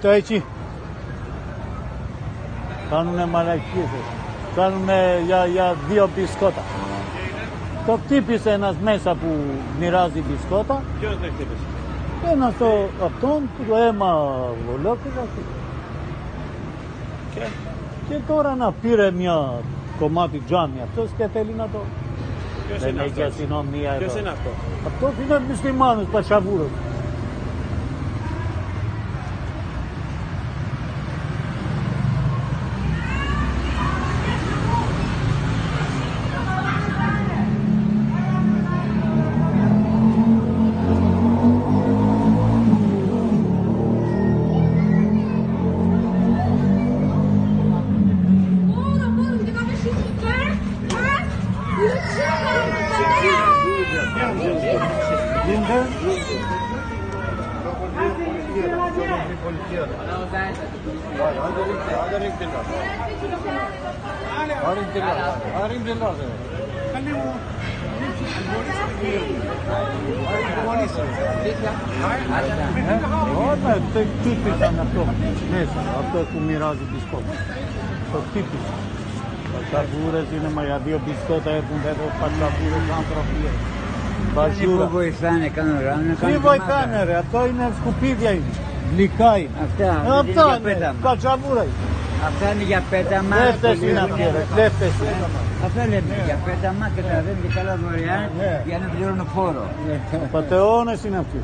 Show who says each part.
Speaker 1: Το έτσι. Κάνουνε μαλακίες. Κάνουνε για 2 μπισκότα. Το χτύπησε ένας μέσα που μοιράζει μπισκότα.
Speaker 2: Ποιος δεν χτύπησε?
Speaker 1: Ένας αυτόν που το αίμα ολόκληρο. Και τώρα να πήρε μια κομμάτι τζάμι αυτός και θέλει να το...
Speaker 2: Ποιος είναι αυτός? Ποιος είναι αυτό?
Speaker 1: Αυτός είναι μουσουλμάνος, Πασαβούρος. Χτύπησαν αυτό μέσα, αυτό που μοιράζει μπισκότα. Το χτύπησαν. Πασαβούρες είναι, μα για 2 μπισκότα έρχονται εδώ πασαβούρες άνθρωποι.
Speaker 3: Πασούρα. Που βοηθάνε, κάνουν ράνο.
Speaker 1: Τι βοηθάνε ρε, αυτό είναι σκουπίδια είναι. Γλυκά είναι. Αυτά είναι, πασαβούρα είναι.
Speaker 3: Αυτά είναι για πέταμα.
Speaker 1: Κλέφτες είναι αυτοί ρε, κλέφτες είναι.
Speaker 3: Αυτά λέμε για πέταμα και τα δίνουν και καλά δωρεάν για να πληρώνουν φόρο.
Speaker 1: Πατεώνες είναι αυτοί.